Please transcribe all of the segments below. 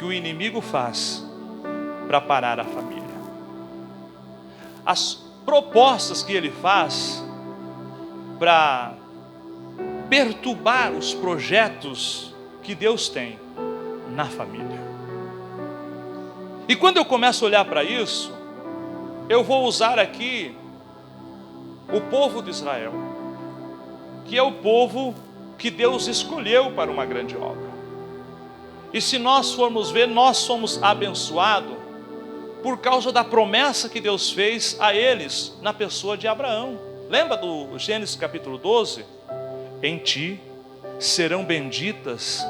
que o inimigo faz para parar a família. As propostas que ele faz para perturbar os projetos que Deus tem na família. E quando eu começo a olhar para isso, eu vou usar aqui o povo de Israel, que é o povo que Deus escolheu para uma grande obra. E se nós formos ver, nós somos abençoados por causa da promessa que Deus fez a eles na pessoa de Abraão. Lembra do Gênesis capítulo 12? Em ti serão benditas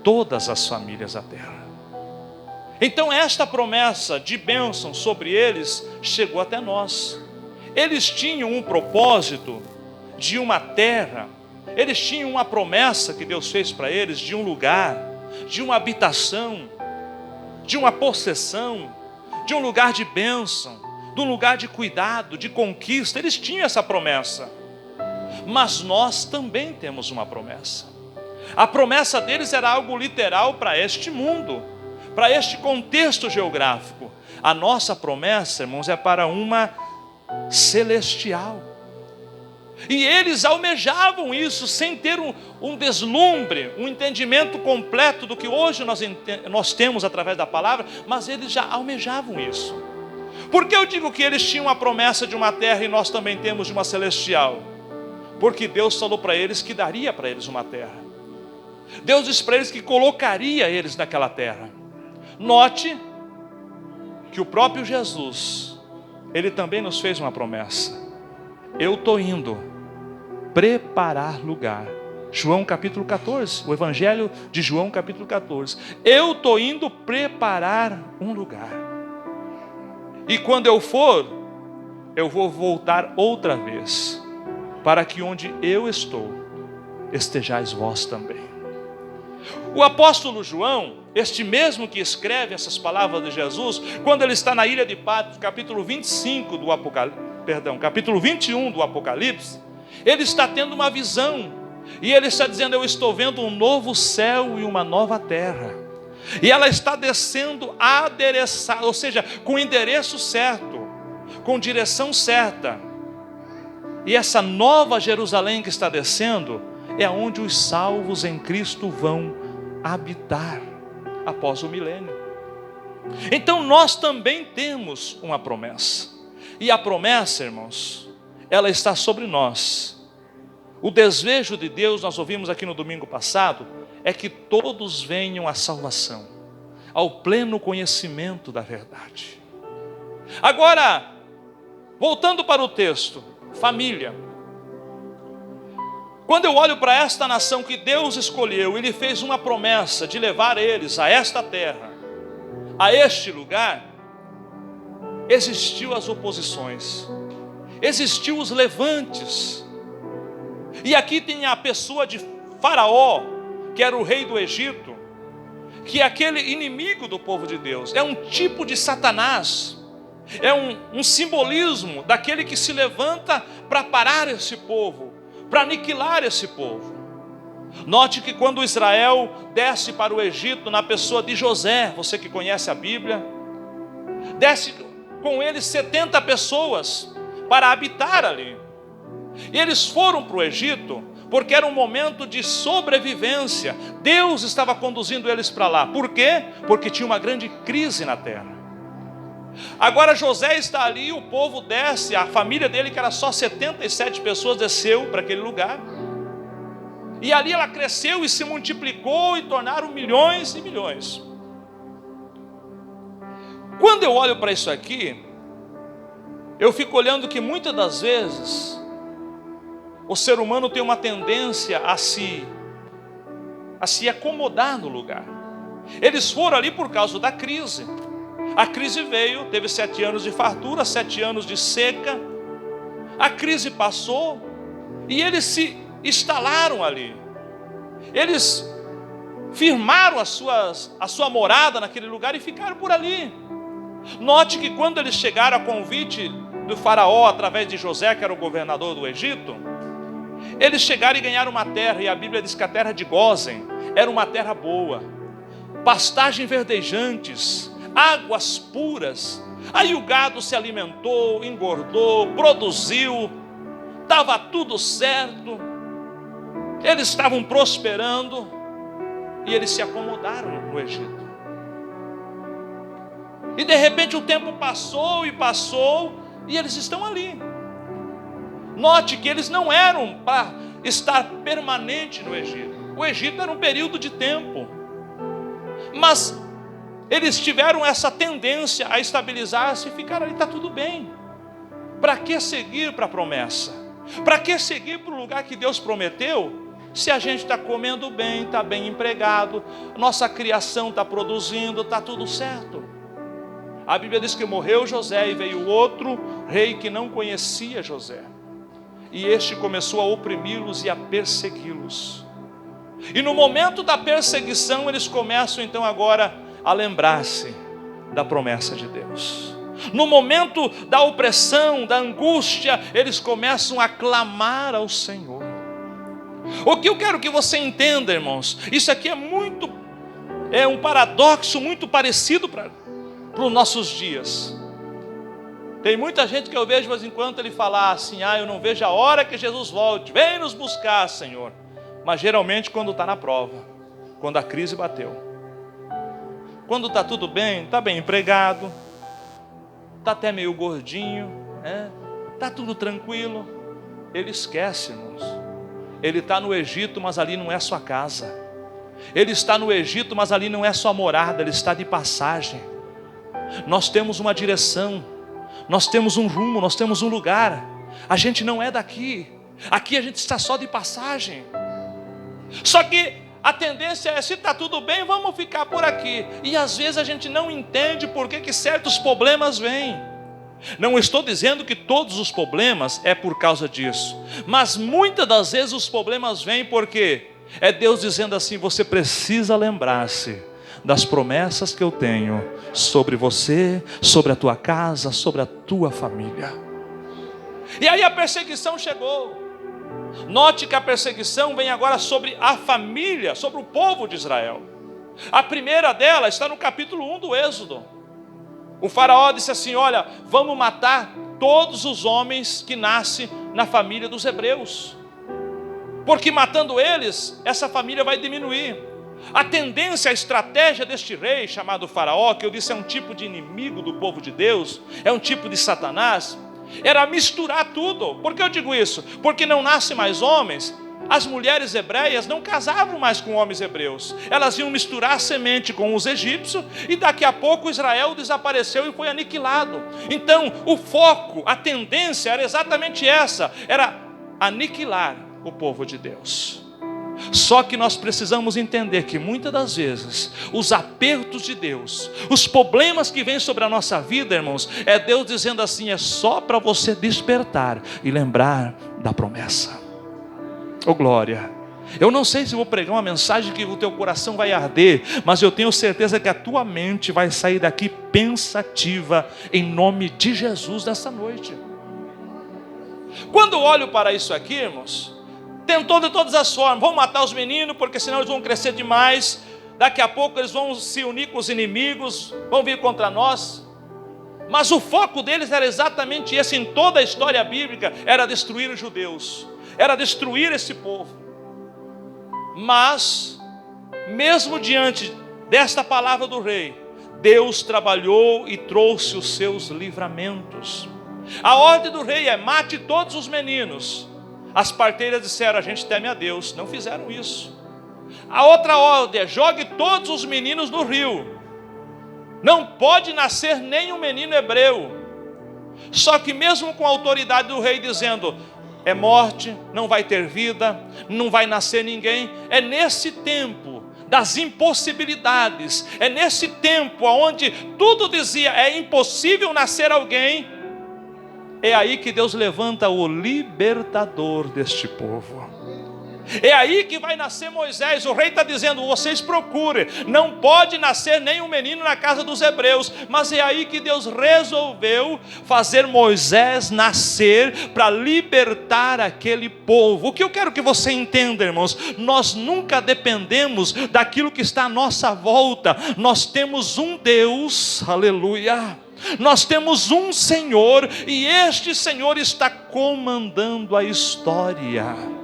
todas as famílias da terra. Então esta promessa de bênção sobre eles chegou até nós. Eles tinham um propósito de uma terra, eles tinham uma promessa que Deus fez para eles de um lugar, de uma habitação, de uma possessão, de um lugar de bênção, de um lugar de cuidado, de conquista. Eles tinham essa promessa. Mas nós também temos uma promessa. A promessa deles era algo literal para este mundo, para este contexto geográfico. A nossa promessa, irmãos, é para uma celestial. E eles almejavam isso sem ter um deslumbre, um entendimento completo do que hoje nós temos através da palavra, mas eles já almejavam isso. Por que eu digo que eles tinham a promessa de uma terra e nós também temos de uma celestial? Porque Deus falou para eles que daria para eles uma terra. Deus disse para eles que colocaria eles naquela terra. Note que o próprio Jesus, ele também nos fez uma promessa. Eu estou indo preparar lugar. João capítulo 14, o Evangelho de João capítulo 14. Eu estou indo preparar um lugar. E quando eu for, eu vou voltar outra vez, para que onde eu estou, estejais vós também. O apóstolo João, este mesmo que escreve essas palavras de Jesus, quando ele está na ilha de Patmos, capítulo 25 do Apocalipse, capítulo 21 do Apocalipse, ele está tendo uma visão, e ele está dizendo: eu estou vendo um novo céu e uma nova terra, e ela está descendo adereçada, ou seja, com endereço certo, com direção certa. E essa nova Jerusalém que está descendo é onde os salvos em Cristo vão habitar após o milênio. Então nós também temos uma promessa. E a promessa, irmãos, ela está sobre nós. O desejo de Deus, nós ouvimos aqui no domingo passado, é que todos venham à salvação, ao pleno conhecimento da verdade. Agora, voltando para o texto, família. Quando eu olho para esta nação que Deus escolheu, Ele fez uma promessa de levar eles a esta terra, a este lugar. Existiu as oposições, existiu os levantes. E aqui tem a pessoa de Faraó, que era o rei do Egito, que é aquele inimigo do povo de Deus, é um tipo de Satanás, é um simbolismo daquele que se levanta para parar esse povo, para aniquilar esse povo. Note que quando Israel desce para o Egito na pessoa de José, você que conhece a Bíblia, desce com ele 70 pessoas para habitar ali. E eles foram para o Egito porque era um momento de sobrevivência. Deus estava conduzindo eles para lá. Por quê? Porque tinha uma grande crise na terra. Agora José está ali, o povo desce, a família dele, que era só 77 pessoas, desceu para aquele lugar. E ali ela cresceu e se multiplicou e tornaram milhões e milhões. Quando eu olho para isso aqui, eu fico olhando que muitas das vezes o ser humano tem uma tendência a se acomodar no lugar. Eles foram ali por causa da crise. A crise veio, teve 7 anos de fartura, 7 anos de seca. A crise passou e eles se instalaram ali. Eles firmaram a sua morada naquele lugar e ficaram por ali. Note que quando eles chegaram a convite do faraó, através de José, que era o governador do Egito, eles chegaram e ganharam uma terra, e a Bíblia diz que a terra de Gósen era uma terra boa. pastagem verdejantes, águas puras. Aí o gado se alimentou, engordou, produziu, estava tudo certo, eles estavam prosperando e eles se acomodaram no Egito. E de repente o tempo passou e eles estão ali. Note que eles não eram para estar permanente no Egito. O Egito era um período de tempo, mas eles tiveram essa tendência a estabilizar-se e ficar ali, está tudo bem. Para que seguir para a promessa? Para que seguir para o lugar que Deus prometeu? Se a gente está comendo bem, está bem empregado, nossa criação está produzindo, está tudo certo. A Bíblia diz que morreu José e veio outro rei que não conhecia José. E este começou a oprimi-los e a persegui-los. E no momento da perseguição, eles começam então agora a lembrar-se da promessa de Deus. No momento da opressão, da angústia, eles começam a clamar ao Senhor. O que eu quero que você entenda, irmãos, isso aqui é um paradoxo muito parecido para os nossos dias. Tem muita gente que eu vejo de vez em quando ele falar assim: eu não vejo a hora que Jesus volte, vem nos buscar, Senhor. Mas geralmente quando está na prova, quando a crise bateu. Quando está tudo bem, está bem empregado, está até meio gordinho, está tudo tranquilo, ele esquece, irmãos. Ele está no Egito, mas ali não é sua casa. Ele está no Egito, mas ali não é sua morada, ele está de passagem. Nós temos uma direção, nós temos um rumo, nós temos um lugar. A gente não é daqui. Aqui a gente está só de passagem. Só que a tendência é, se está tudo bem, vamos ficar por aqui. E às vezes a gente não entende por que certos problemas vêm. Não estou dizendo que todos os problemas é por causa disso, mas muitas das vezes os problemas vêm porque é Deus dizendo assim: você precisa lembrar-se das promessas que eu tenho sobre você, sobre a tua casa, sobre a tua família. E aí a perseguição chegou. Note que a perseguição vem agora sobre a família, sobre o povo de Israel. A primeira dela está no capítulo 1 do Êxodo. O faraó disse assim: olha, vamos matar todos os homens que nascem na família dos hebreus, porque matando eles, essa família vai diminuir. A tendência, a estratégia deste rei chamado faraó, que eu disse é um tipo de inimigo do povo de Deus, é um tipo de Satanás, era misturar tudo. Por que eu digo isso? Porque não nascem mais homens. As mulheres hebreias não casavam mais com homens hebreus. Elas iam misturar a semente com os egípcios e daqui a pouco Israel desapareceu e foi aniquilado. Então o foco, a tendência era exatamente essa, era aniquilar o povo de Deus. Só que nós precisamos entender que muitas das vezes os apertos de Deus, os problemas que vêm sobre a nossa vida, irmãos, é Deus dizendo assim: é só para você despertar e lembrar da promessa. Oh glória! Eu não sei se vou pregar uma mensagem que o teu coração vai arder, mas eu tenho certeza que a tua mente vai sair daqui pensativa, em nome de Jesus, nessa noite. Quando eu olho para isso aqui, irmãos, tentou de todas as formas: vamos matar os meninos, porque senão eles vão crescer demais, daqui a pouco eles vão se unir com os inimigos, vão vir contra nós. Mas o foco deles era exatamente esse, em toda a história bíblica, era destruir os judeus, era destruir esse povo. Mas, mesmo diante desta palavra do rei, Deus trabalhou e trouxe os seus livramentos. A ordem do rei é: mate todos os meninos. As parteiras disseram: a gente teme a Deus, não fizeram isso. A outra ordem é: jogue todos os meninos no rio. Não pode nascer nenhum menino hebreu. Só que mesmo com a autoridade do rei dizendo: é morte, não vai ter vida, não vai nascer ninguém, é nesse tempo das impossibilidades, é nesse tempo onde tudo dizia é impossível nascer alguém, é aí que Deus levanta o libertador deste povo. É aí que vai nascer Moisés. O rei está dizendo: vocês procurem. Não pode nascer nenhum menino na casa dos hebreus. Mas é aí que Deus resolveu fazer Moisés nascer para libertar aquele povo. O que eu quero que você entenda, irmãos: nós nunca dependemos daquilo que está à nossa volta. Nós temos um Deus, aleluia. Nós temos um Senhor, e este Senhor está comandando a história.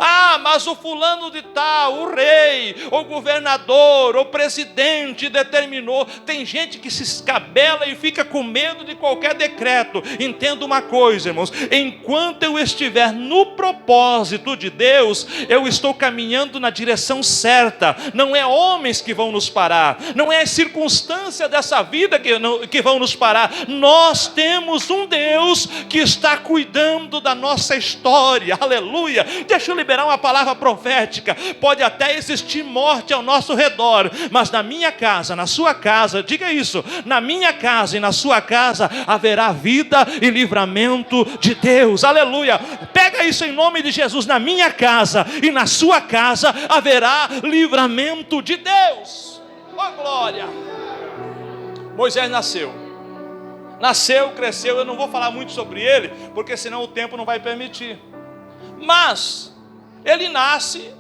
Ah, mas o fulano de tal, o rei, o governador, o presidente determinou. Tem gente que se escabela e fica com medo de qualquer decreto. Entenda uma coisa, irmãos: enquanto eu estiver no propósito de Deus, eu estou caminhando na direção certa. Não é homens que vão nos parar, não é a circunstância dessa vida que vão nos parar. Nós temos um Deus que está cuidando da nossa história, aleluia. Deixa eu liberar uma palavra profética. Pode até existir morte ao nosso redor, mas na minha casa, na sua casa, diga isso: na minha casa e na sua casa haverá vida e livramento de Deus, aleluia. Pega isso em nome de Jesus: na minha casa e na sua casa haverá livramento de Deus. Oh glória! Moisés nasceu, cresceu. Eu não vou falar muito sobre ele, porque senão o tempo não vai permitir. Mas ele nasce,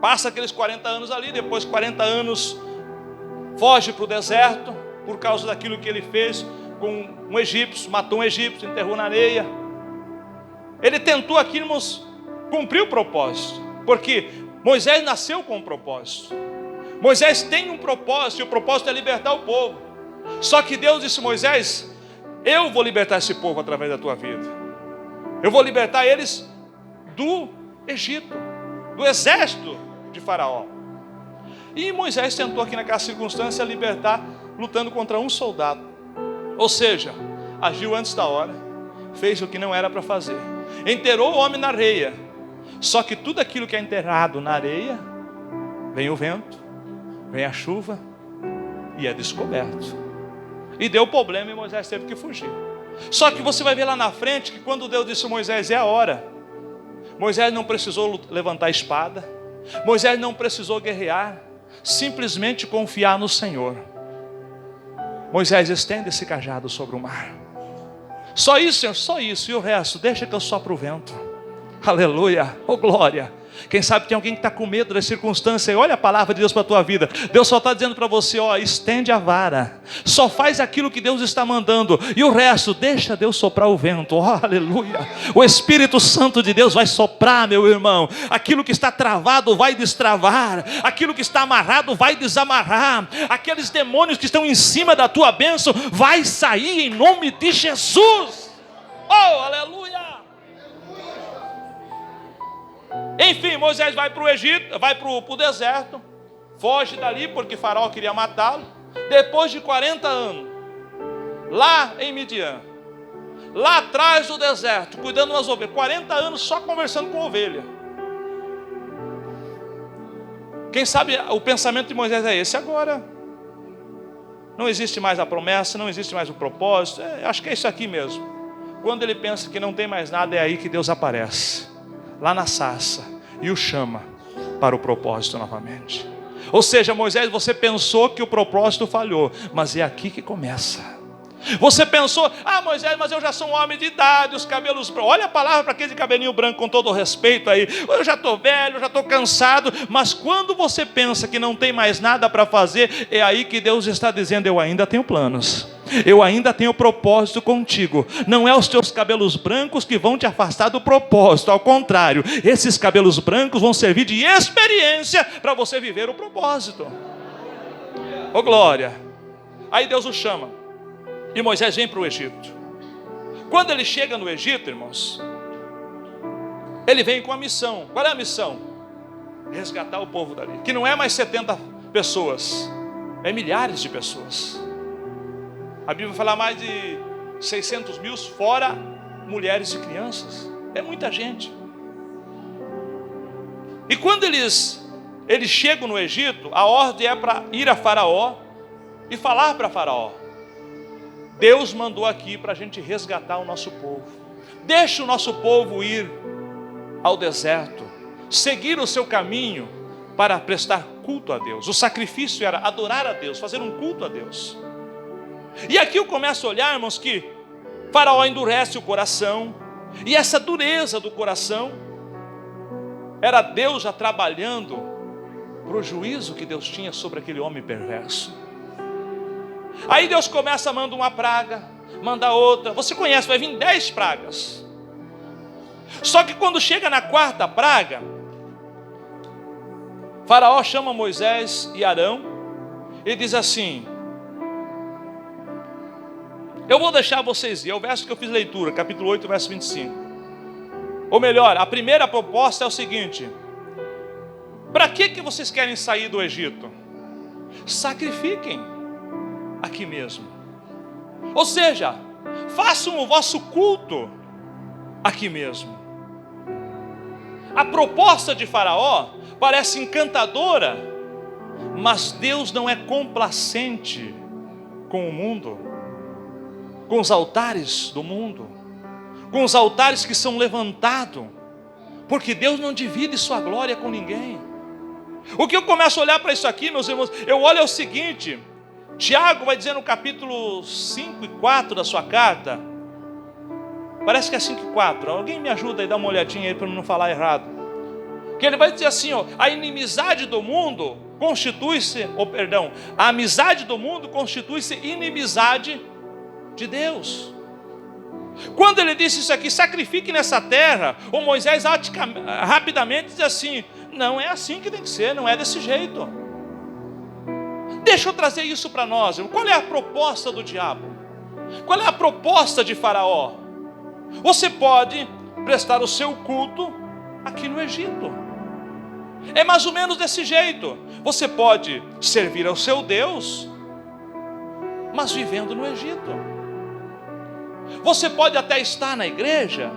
passa aqueles 40 anos ali, depois 40 anos foge para o deserto, por causa daquilo que ele fez com um egípcio, matou um egípcio, enterrou na areia. Ele tentou aqui, irmãos, cumprir o propósito, porque Moisés nasceu com um propósito. Moisés tem um propósito, e o propósito é libertar o povo. Só que Deus disse: Moisés, eu vou libertar esse povo através da tua vida. Eu vou libertar eles do Egito, do exército de Faraó. E Moisés tentou aqui naquela circunstância libertar, lutando contra um soldado. Ou seja, agiu antes da hora, fez o que não era para fazer, enterrou o homem na areia. Só que tudo aquilo que é enterrado na areia, vem o vento, vem a chuva e é descoberto. E deu problema e Moisés teve que fugir. Só que você vai ver lá na frente que quando Deus disse a Moisés: é a hora, Moisés não precisou levantar a espada, Moisés não precisou guerrear, simplesmente confiar no Senhor. Moisés estende esse cajado sobre o mar. Só isso, Senhor, só isso. E o resto, deixa que eu sopro o vento. Aleluia, oh glória. Quem sabe tem alguém que está com medo da circunstância, e olha a palavra de Deus para a tua vida. Deus só está dizendo para você: ó, estende a vara, só faz aquilo que Deus está mandando, e o resto, deixa Deus soprar o vento. Oh, aleluia. O Espírito Santo de Deus vai soprar, meu irmão. Aquilo que está travado vai destravar, aquilo que está amarrado vai desamarrar, aqueles demônios que estão em cima da tua bênção vai sair em nome de Jesus. Oh, aleluia. Enfim, Moisés vai para o Egito, vai para o deserto, foge dali porque Faraó queria matá-lo. Depois de 40 anos, lá em Midian, lá atrás do deserto, cuidando das ovelhas, 40 anos só conversando com ovelha. Quem sabe o pensamento de Moisés é esse: agora não existe mais a promessa, não existe mais o propósito, acho que é isso aqui mesmo. Quando ele pensa que não tem mais nada, é aí que Deus aparece, lá na sarça, e o chama para o propósito novamente. Ou seja, Moisés, você pensou que o propósito falhou, mas é aqui que começa. Você pensou: ah, Moisés, mas eu já sou um homem de idade, os cabelos... Olha a palavra para aquele de cabelinho branco, com todo o respeito aí. Eu já estou velho, já estou cansado. Mas quando você pensa que não tem mais nada para fazer, é aí que Deus está dizendo: eu ainda tenho planos, eu ainda tenho propósito contigo. Não é os teus cabelos brancos que vão te afastar do propósito. Ao contrário, esses cabelos brancos vão servir de experiência para você viver o propósito. Oh glória. Aí Deus o chama, e Moisés vem para o Egito. Quando ele chega no Egito, irmãos, ele vem com a missão. Qual é a missão? Resgatar o povo dali, que não é mais 70 pessoas, é milhares de pessoas. A Bíblia fala mais de 600 mil, fora mulheres e crianças. É muita gente. E quando eles chegam no Egito, a ordem é para ir a Faraó e falar para Faraó: Deus mandou aqui para a gente resgatar o nosso povo. Deixa o nosso povo ir ao deserto, seguir o seu caminho para prestar culto a Deus. O sacrifício era adorar a Deus, fazer um culto a Deus. E aqui eu começo a olhar, irmãos, que Faraó endurece o coração, e essa dureza do coração era Deus já trabalhando para o juízo que Deus tinha sobre aquele homem perverso. Aí Deus começa a mandar uma praga, manda outra. Você conhece, vai vir 10 pragas. Só que quando chega na 4ª praga, Faraó chama Moisés e Arão e diz assim: eu vou deixar vocês ir. É o verso que eu fiz leitura, capítulo 8, verso 25. Ou melhor, a primeira proposta é o seguinte: para que vocês querem sair do Egito? Sacrifiquem aqui mesmo. Ou seja, façam o vosso culto aqui mesmo. A proposta de Faraó parece encantadora, mas Deus não é complacente com o mundo, com os altares do mundo, com os altares que são levantados, porque Deus não divide sua glória com ninguém. O que eu começo a olhar para isso aqui, meus irmãos, eu olho é o seguinte: Tiago vai dizer no capítulo 5 e 4 da sua carta, parece que é 5 e 4, alguém me ajuda aí, dá uma olhadinha aí para eu não falar errado, que ele vai dizer assim, ó, a inimizade do mundo constitui-se, a amizade do mundo constitui-se inimizade de Deus. Quando ele disse isso aqui, sacrifique nessa terra, o Moisés rapidamente diz assim: não é assim que tem que ser, não é desse jeito. Deixa eu trazer isso para nós. Qual é a proposta do diabo? Qual é a proposta de Faraó? Você pode prestar o seu culto aqui no Egito. É mais ou menos desse jeito. Você pode servir ao seu Deus, mas vivendo no Egito. Você pode até estar na igreja,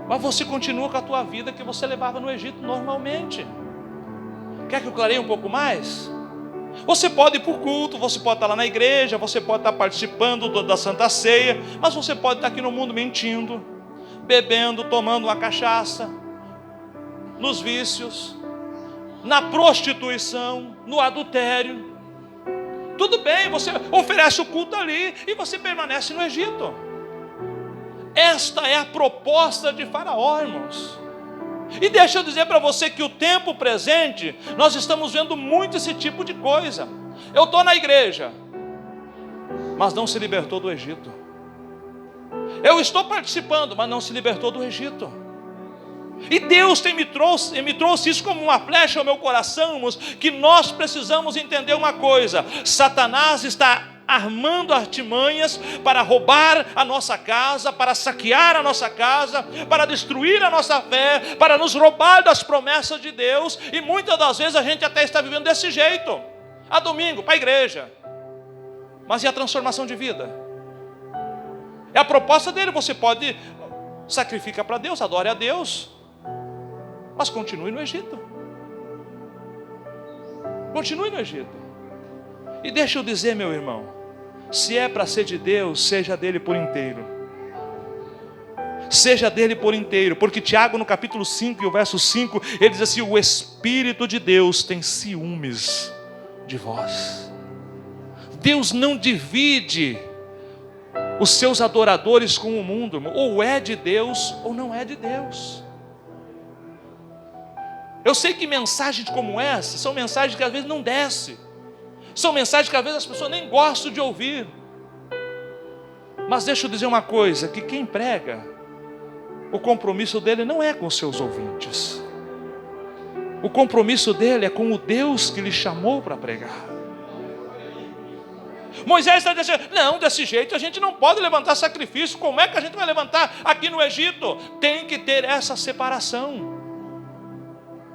mas você continua com a tua vida que você levava no Egito normalmente. Quer que eu clareie um pouco mais? Você pode ir para o culto, você pode estar lá na igreja, você pode estar participando da Santa Ceia, mas você pode estar aqui no mundo mentindo, bebendo, tomando uma cachaça, nos vícios, na prostituição, no adultério. Tudo bem, você oferece o culto ali e você permanece no Egito. Esta é a proposta de Faraó, irmãos. E deixa eu dizer para você que o tempo presente, nós estamos vendo muito esse tipo de coisa. Eu estou na igreja, mas não se libertou do Egito. Eu estou participando, mas não se libertou do Egito. E Deus me trouxe isso como uma flecha ao meu coração, irmãos, que nós precisamos entender uma coisa: Satanás está armando artimanhas para roubar a nossa casa, para saquear a nossa casa, para destruir a nossa fé, para nos roubar das promessas de Deus. E muitas das vezes a gente até está vivendo desse jeito. A domingo, para a igreja. Mas e a transformação de vida? É a proposta dele. Você pode sacrificar para Deus, adore a Deus, mas continue no Egito. Continue no Egito. E deixa eu dizer, meu irmão, se é para ser de Deus, seja dele por inteiro. Seja dele por inteiro. Porque Tiago no capítulo 5 e o verso 5, ele diz assim: o Espírito de Deus tem ciúmes de vós. Deus não divide os seus adoradores com o mundo, irmão. Ou é de Deus ou não é de Deus. Eu sei que mensagens como essa são mensagens que às vezes não descem. São mensagens que às vezes as pessoas nem gostam de ouvir. Mas deixa eu dizer uma coisa, que quem prega, o compromisso dele não é com os seus ouvintes. O compromisso dele é com o Deus que lhe chamou para pregar. Moisés está dizendo: não, desse jeito a gente não pode levantar sacrifício. Como é que a gente vai levantar aqui no Egito? Tem que ter essa separação.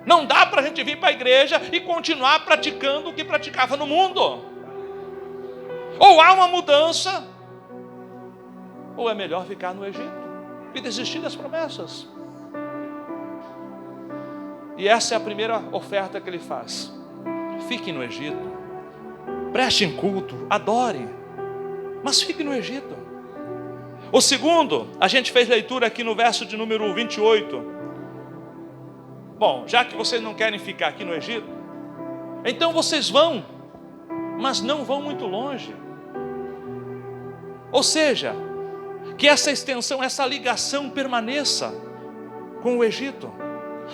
Não dá para a gente vir para a igreja e continuar praticando o que praticava no mundo. Ou há uma mudança, ou é melhor ficar no Egito e desistir das promessas. E essa é a primeira oferta que ele faz: fique no Egito, prestem culto, adorem, mas fique no Egito. O segundo, a gente fez leitura aqui no verso de número 28. Bom, já que vocês não querem ficar aqui no Egito, então vocês vão, mas não vão muito longe. Ou seja, que essa extensão, essa ligação permaneça com o Egito.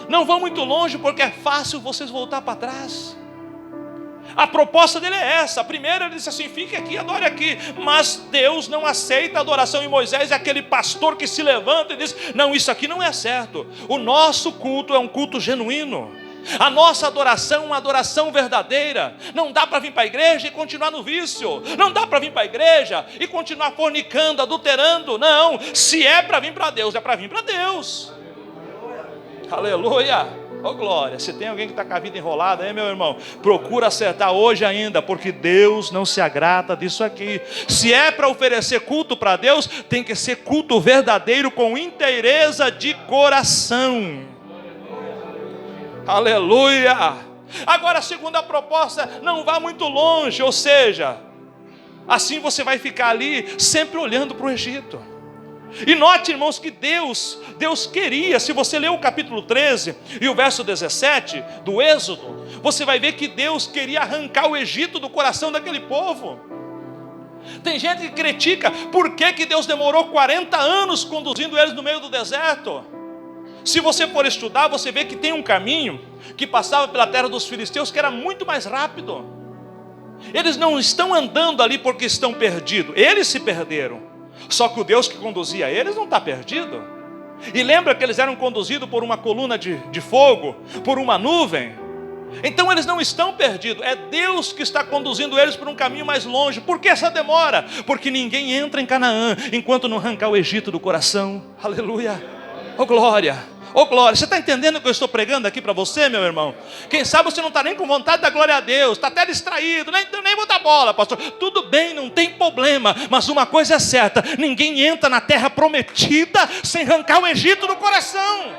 Não vão muito longe porque é fácil vocês voltar para trás. A proposta dele é essa. A primeira, ele disse assim: fique aqui, adore aqui. Mas Deus não aceita a adoração. E Moisés é aquele pastor que se levanta e diz: não, isso aqui não é certo. O nosso culto é um culto genuíno. A nossa adoração é uma adoração verdadeira. Não dá para vir para a igreja e continuar no vício. Não dá para vir para a igreja e continuar fornicando, adulterando. Não, se é para vir para Deus, é para vir para Deus. Aleluia. Oh glória, se tem alguém que está com a vida enrolada, meu irmão, procura acertar hoje ainda, porque Deus não se agrada disso aqui. Se é para oferecer culto para Deus, tem que ser culto verdadeiro, com inteireza de coração. Aleluia. Agora a segunda proposta: não vá muito longe, ou seja, assim você vai ficar ali sempre olhando para o Egito. E note, irmãos, que Deus queria, se você ler o capítulo 13 e o verso 17 do Êxodo, você vai ver que Deus queria arrancar o Egito do coração daquele povo. Tem gente que critica por que Deus demorou 40 anos conduzindo eles no meio do deserto. Se você for estudar, você vê que tem um caminho que passava pela terra dos filisteus que era muito mais rápido. Eles não estão andando ali porque estão perdidos, eles se perderam. Só que o Deus que conduzia eles não está perdido. E lembra que eles eram conduzidos por uma coluna de fogo, por uma nuvem. Então eles não estão perdidos. É Deus que está conduzindo eles por um caminho mais longe. Por que essa demora? Porque ninguém entra em Canaã enquanto não arrancar o Egito do coração. Aleluia. Oh glória. Oh glória, você está entendendo o que eu estou pregando aqui para você, meu irmão? Quem sabe você não está nem com vontade da glória a Deus, está até distraído, nem vou dar bola, pastor. Tudo bem, não tem problema, mas uma coisa é certa: ninguém entra na terra prometida sem arrancar o Egito do coração.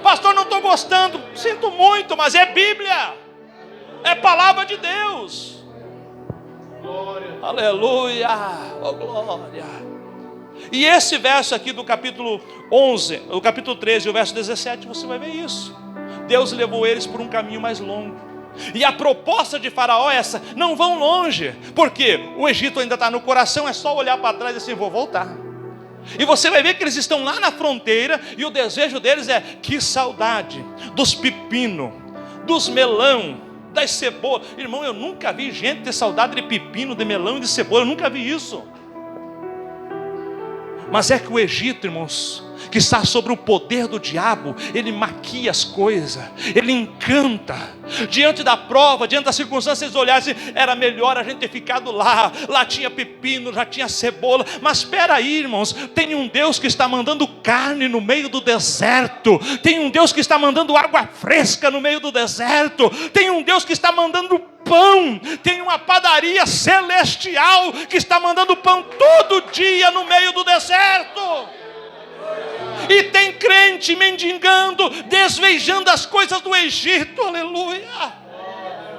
Pastor, não estou gostando, sinto muito, mas é Bíblia, é palavra de Deus. Glória. Aleluia, oh glória. E esse verso aqui do capítulo 11, o capítulo 13, o verso 17, você vai ver isso. Deus levou eles por um caminho mais longo. E a proposta de Faraó é essa: não vão longe, porque o Egito ainda está no coração, é só olhar para trás e assim: vou voltar. E você vai ver que eles estão lá na fronteira, e o desejo deles é: que saudade dos pepinos, dos melão, das cebolas. Irmão, eu nunca vi gente ter saudade de pepino, de melão e de cebola, eu nunca vi isso. Mas é que o Egito, irmãos, que está sobre o poder do diabo, ele maquia as coisas, ele encanta. Diante da prova, diante das circunstâncias, eles olhassem: era melhor a gente ter ficado lá tinha pepino, já tinha cebola. Mas espera aí, irmãos, tem um Deus que está mandando carne no meio do deserto, tem um Deus que está mandando água fresca no meio do deserto, tem um Deus que está mandando pão, tem uma padaria celestial que está mandando pão todo dia no meio do deserto. E tem crente mendigando, desvejando as coisas do Egito. Aleluia.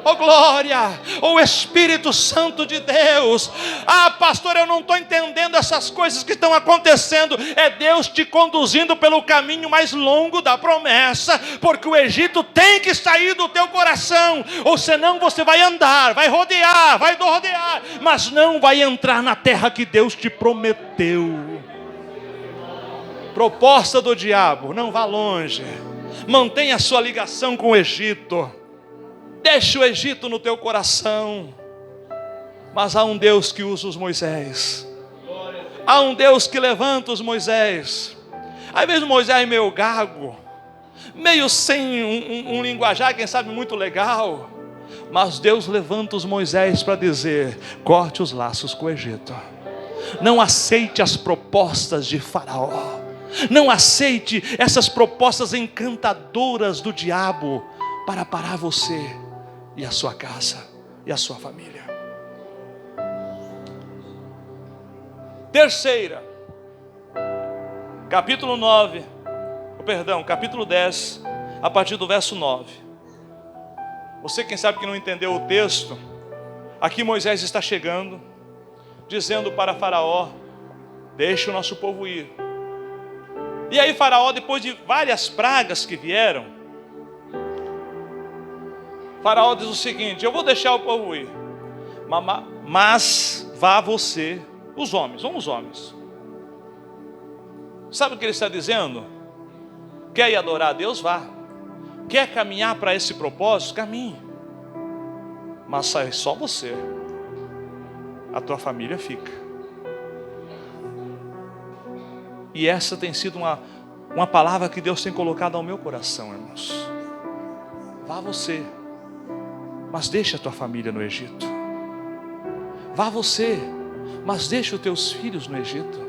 Oh glória, oh Espírito Santo de Deus. Ah pastor, eu não estou entendendo essas coisas que estão acontecendo. É Deus te conduzindo pelo caminho mais longo da promessa, porque o Egito tem que sair do teu coração, ou senão você vai andar, vai rodear, mas não vai entrar na terra que Deus te prometeu. Proposta do diabo: não vá longe, mantenha a sua ligação com o Egito, deixa o Egito no teu coração. Mas há um Deus que usa os Moisés, há um Deus que levanta os Moisés. Às vezes Moisés é meio gago, meio sem um linguajar, quem sabe muito legal, mas Deus levanta os Moisés para dizer: corte os laços com o Egito, não aceite as propostas de Faraó, não aceite essas propostas encantadoras do diabo para parar você e a sua casa e a sua família. Terceira, capítulo 10, a partir do verso 9. Você, quem sabe que não entendeu o texto, aqui Moisés está chegando, dizendo para Faraó: deixe o nosso povo ir. E aí Faraó, depois de várias pragas que vieram, Faraó diz o seguinte: eu vou deixar o povo ir, mas vá você, os homens, vamos os homens. Sabe o que ele está dizendo? Quer ir adorar a Deus? Vá. Quer caminhar para esse propósito? Caminhe. Mas sai só você. A tua família fica. E essa tem sido uma palavra que Deus tem colocado ao meu coração, irmãos. Vá você, mas deixa a tua família no Egito. Vá você, mas deixa os teus filhos no Egito.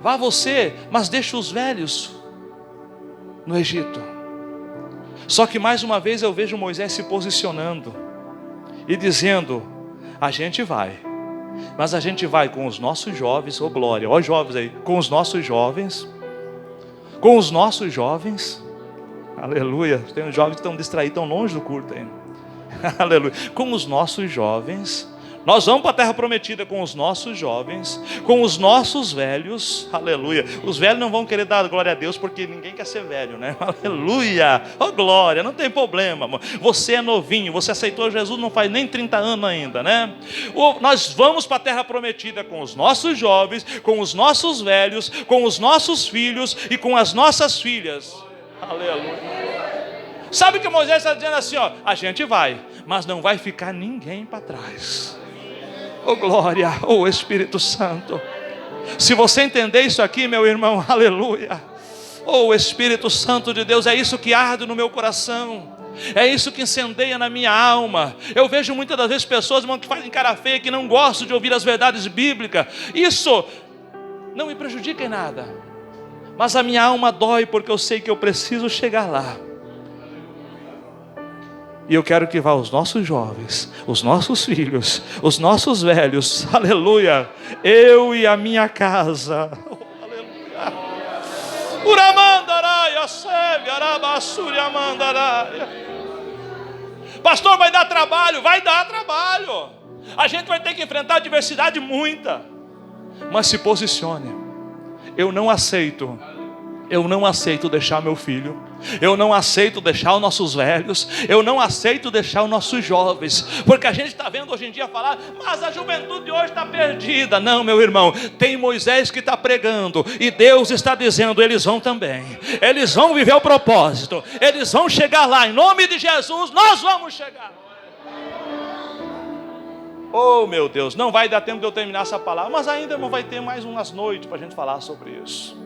Vá você, mas deixa os velhos no Egito. Só que mais uma vez eu vejo Moisés se posicionando e dizendo: a gente vai, mas a gente vai com os nossos jovens, ô glória, ó jovens aí, com os nossos jovens, aleluia. Tem uns jovens que estão distraídos, estão longe do culto ainda, aleluia. Com os nossos jovens, nós vamos para a terra prometida com os nossos jovens, com os nossos velhos, aleluia. Os velhos não vão querer dar glória a Deus, porque ninguém quer ser velho, né? Aleluia, oh glória, não tem problema, amor. Você é novinho, você aceitou Jesus não faz nem 30 anos ainda, né? Nós vamos para a terra prometida com os nossos jovens, com os nossos velhos, com os nossos filhos e com as nossas filhas, aleluia. Sabe o que Moisés está dizendo assim, ó? A gente vai, mas não vai ficar ninguém para trás. Oh glória, oh Espírito Santo. Se você entender isso aqui, meu irmão, aleluia. Oh Espírito Santo de Deus, é isso que arde no meu coração. É isso que incendeia na minha alma. Eu vejo muitas das vezes pessoas, irmão, que fazem cara feia, que não gostam de ouvir as verdades bíblicas. Isso não me prejudica em nada, mas a minha alma dói, porque eu sei que eu preciso chegar lá. E eu quero que vá os nossos jovens, os nossos filhos, os nossos velhos, aleluia, eu e a minha casa, aleluia. Uramandaraia, sebe, arabassuri, amandaraia. Pastor, vai dar trabalho? Vai dar trabalho. A gente vai ter que enfrentar adversidade muita. Mas se posicione. Eu não aceito deixar meu filho. Eu não aceito deixar os nossos velhos. Eu não aceito deixar os nossos jovens. Porque a gente está vendo hoje em dia falar: mas a juventude de hoje está perdida. Não, meu irmão, tem Moisés que está pregando, e Deus está dizendo: eles vão também. Eles vão viver o propósito. Eles vão chegar lá, em nome de Jesus. Nós vamos chegar. Oh meu Deus, não vai dar tempo de eu terminar essa palavra, mas ainda não vai ter mais umas noites para a gente falar sobre isso.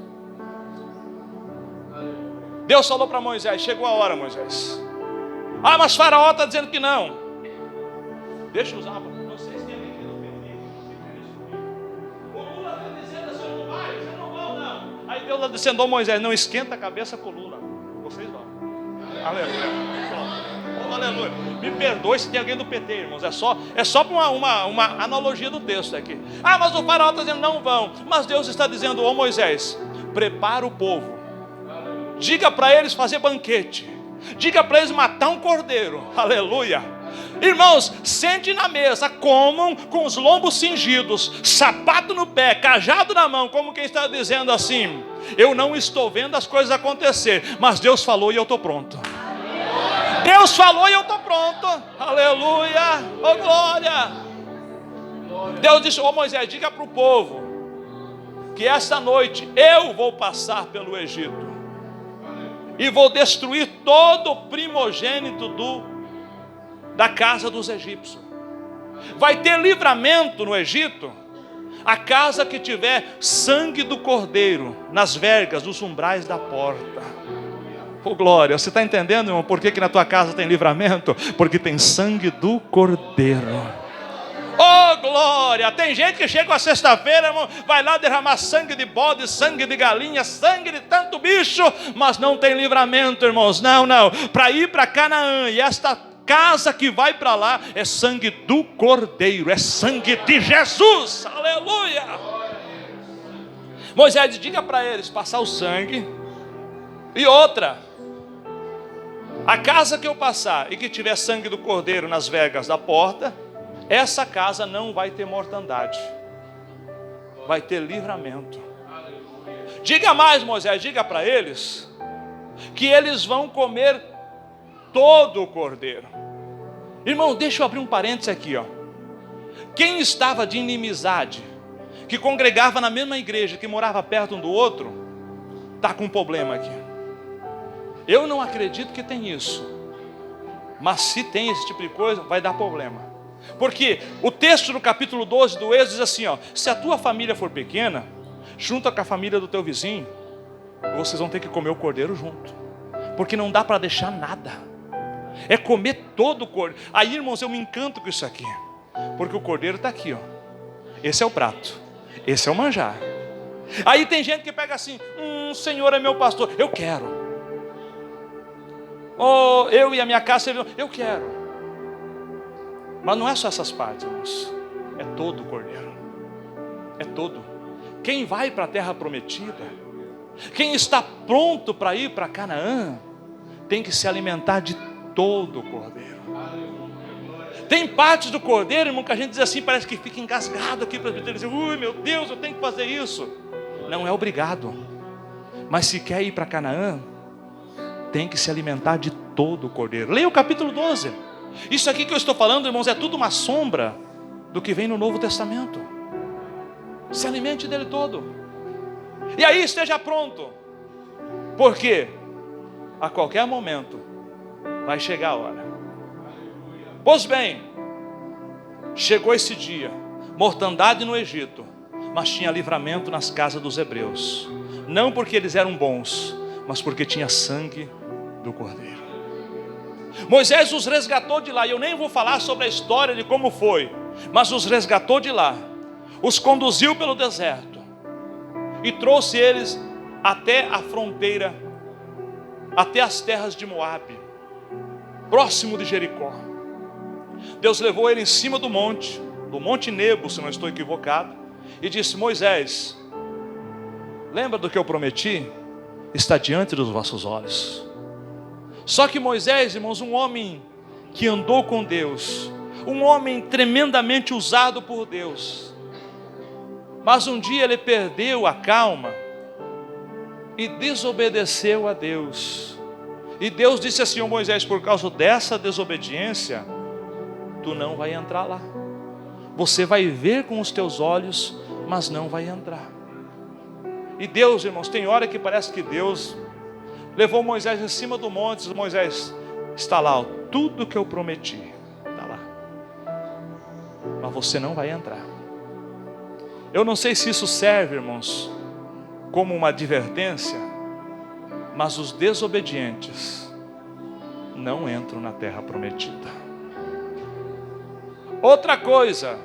Deus falou para Moisés: chegou a hora, Moisés. Ah, mas Faraó está dizendo que não. Deixa eu usar, vocês têm aqui no peito. O Lula está dizendo assim: não vai, vocês não vão não. Aí Deus está dizendo: Moisés, não esquenta a cabeça com o Lula, vocês vão. Aleluia. Oh, aleluia. Me perdoe se tem alguém do PT, irmãos. É só uma analogia do texto aqui. Ah, mas o Faraó está dizendo: não vão. Mas Deus está dizendo: ô Moisés, prepara o povo. Diga para eles fazer banquete. Diga para eles matar um cordeiro. Aleluia. Irmãos, sente na mesa, comam com os lombos cingidos, sapato no pé, cajado na mão, como quem está dizendo assim: eu não estou vendo as coisas acontecer, mas Deus falou e eu estou pronto. Deus falou e eu estou pronto. Aleluia. Oh glória. Deus disse: ô Moisés, diga para o povo que esta noite eu vou passar pelo Egito e vou destruir todo o primogênito da casa dos egípcios. Vai ter livramento no Egito a casa que tiver sangue do cordeiro nas vergas, nos umbrais da porta. Oh glória, você está entendendo, irmão, por que na tua casa tem livramento? Porque tem sangue do cordeiro. Oh glória, tem gente que chega a sexta-feira, irmão, vai lá derramar sangue de bode, sangue de galinha, sangue de tanto bicho, mas não tem livramento, irmãos. Não, para ir para Canaã, e esta casa que vai para lá é sangue do cordeiro, é sangue de Jesus. Aleluia. Moisés, diga para eles passar o sangue. E outra, a casa que eu passar e que tiver sangue do cordeiro nas vergas da porta, essa casa não vai ter mortandade, vai ter livramento. Diga mais, Moisés, diga para eles que eles vão comer todo o cordeiro. Irmão, deixa eu abrir um parênteses aqui, ó. Quem estava de inimizade, que congregava na mesma igreja, que morava perto um do outro, está com um problema aqui. Eu não acredito que tem isso, mas se tem esse tipo de coisa, vai dar problema. Porque o texto do capítulo 12 do Êxodo diz assim, ó: se a tua família for pequena, junta com a família do teu vizinho, vocês vão ter que comer o cordeiro junto, porque não dá para deixar nada, é comer todo o cordeiro. Aí, irmãos, eu me encanto com isso aqui, porque o cordeiro está aqui, ó. Esse é o prato, esse é o manjar. Aí tem gente que pega assim: o Senhor é meu pastor, eu quero. Oh, eu e a minha casa, eu quero. Mas não é só essas partes, irmãos, é todo o cordeiro, é todo. Quem vai para a terra prometida, quem está pronto para ir para Canaã, tem que se alimentar de todo o cordeiro. Tem partes do cordeiro, irmão, que a gente diz assim, parece que fica engasgado aqui, para dizer: ui, meu Deus, eu tenho que fazer isso. Não é obrigado, mas se quer ir para Canaã, tem que se alimentar de todo o cordeiro. Leia o capítulo 12. Isso aqui que eu estou falando, irmãos, é tudo uma sombra do que vem no Novo Testamento. Se alimente dele todo. E aí esteja pronto, porque a qualquer momento vai chegar a hora. Pois bem, chegou esse dia, mortandade no Egito, mas tinha livramento nas casas dos hebreus, não porque eles eram bons, mas porque tinha sangue do cordeiro. Moisés os resgatou de lá, e eu nem vou falar sobre a história de como foi, mas os resgatou de lá, os conduziu pelo deserto e trouxe eles até a fronteira, até as terras de Moabe, próximo de Jericó. Deus levou ele em cima do monte Nebo, se não estou equivocado, e disse: Moisés, lembra do que eu prometi? Está diante dos vossos olhos. Só que Moisés, irmãos, um homem que andou com Deus, um homem tremendamente usado por Deus, mas um dia ele perdeu a calma e desobedeceu a Deus. E Deus disse assim: Moisés, por causa dessa desobediência, tu não vai entrar lá. Você vai ver com os teus olhos, mas não vai entrar. E Deus, irmãos, tem hora que parece que Deus levou Moisés em cima do monte e disse: Moisés, está lá, ó, tudo que eu prometi, está lá, mas você não vai entrar. Eu não sei se isso serve, irmãos, como uma advertência, mas os desobedientes não entram na terra prometida. Outra coisa,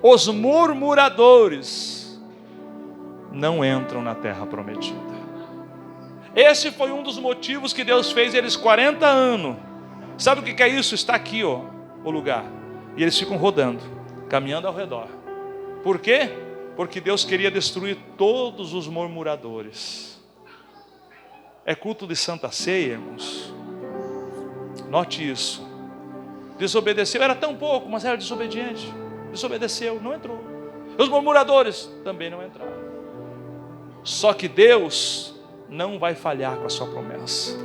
os murmuradores não entram na terra prometida. Esse foi um dos motivos que Deus fez eles 40 anos. Sabe o que é isso? Está aqui, ó, o lugar. E eles ficam rodando, caminhando ao redor. Por quê? Porque Deus queria destruir todos os murmuradores. É culto de Santa Ceia, irmãos. Note isso. Desobedeceu, era tão pouco, mas era desobediente. Desobedeceu, não entrou. Os murmuradores também não entraram. Só que Deus não vai falhar com a sua promessa.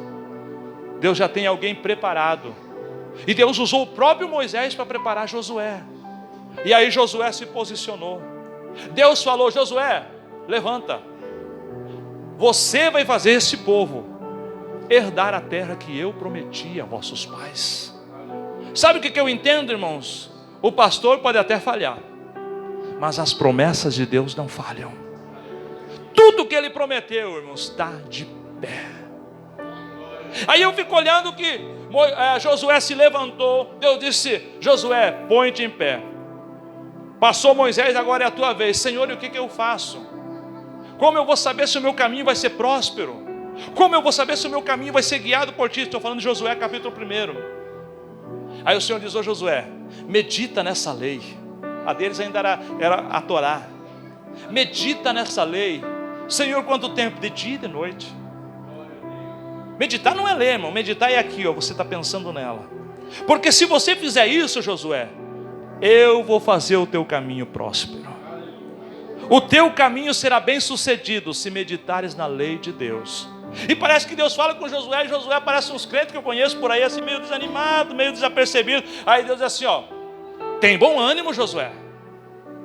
Deus já tem alguém preparado. E Deus usou o próprio Moisés para preparar Josué. E aí Josué se posicionou. Deus falou: Josué, levanta. Você vai fazer esse povo herdar a terra que eu prometi a vossos pais. Sabe o que eu entendo, irmãos? O pastor pode até falhar, mas as promessas de Deus não falham. Tudo que ele prometeu, irmãos, está de pé. Aí eu fico olhando que Josué se levantou. Deus disse: Josué, põe-te em pé. Passou Moisés, agora é a tua vez. Senhor, e o que eu faço? Como eu vou saber se o meu caminho vai ser próspero? Como eu vou saber se o meu caminho vai ser guiado por ti? Estou falando de Josué capítulo 1. Aí o Senhor diz: ô Josué, medita nessa lei. A deles ainda era a Torá. Medita nessa lei. Senhor, quanto tempo? De dia e de noite. Meditar não é ler, irmão. Meditar é aqui, ó, você está pensando nela. Porque se você fizer isso, Josué, eu vou fazer o teu caminho próspero. O teu caminho será bem sucedido se meditares na lei de Deus. E parece que Deus fala com Josué, e Josué parece uns crentes que eu conheço por aí, assim, meio desanimado, meio desapercebido. Aí Deus diz assim, ó, tem bom ânimo, Josué.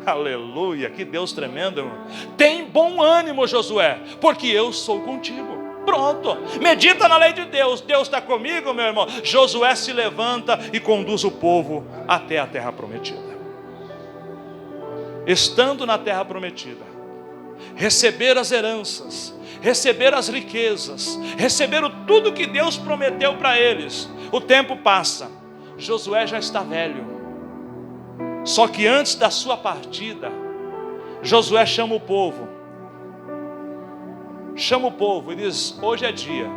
Aleluia, que Deus tremendo, irmão. Tem bom ânimo, Josué, porque eu sou contigo. Pronto, medita na lei de Deus. Deus está comigo, meu irmão. Josué se levanta e conduz o povo até a terra prometida. Estando na terra prometida, receber as heranças, receber as riquezas, receber tudo que Deus prometeu para eles. O tempo passa, Josué já está velho. Só que antes da sua partida, Josué chama o povo. Chama o povo e diz, hoje é dia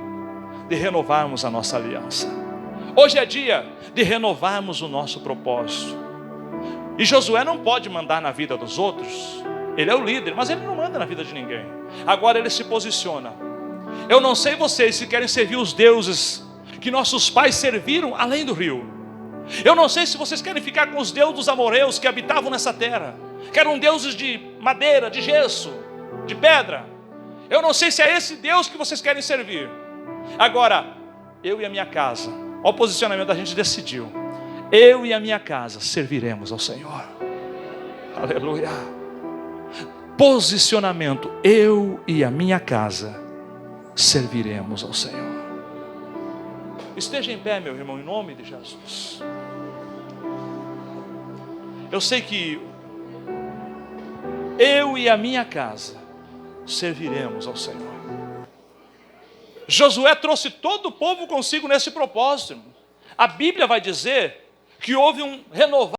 de renovarmos a nossa aliança. Hoje é dia de renovarmos o nosso propósito. E Josué não pode mandar na vida dos outros. Ele é o líder, mas ele não manda na vida de ninguém. Agora ele se posiciona. Eu não sei vocês se querem servir os deuses que nossos pais serviram além do rio. Eu não sei se vocês querem ficar com os deuses dos amorreus que habitavam nessa terra, que eram deuses de madeira, de gesso, de pedra. Eu não sei se é esse Deus que vocês querem servir. Agora, eu e a minha casa, olha o posicionamento, a gente decidiu. Eu e a minha casa serviremos ao Senhor. Aleluia. Posicionamento, eu e a minha casa serviremos ao Senhor. Esteja em pé, meu irmão, em nome de Jesus. Eu sei que eu e a minha casa serviremos ao Senhor. Josué trouxe todo o povo consigo nesse propósito. A Bíblia vai dizer que houve um renovar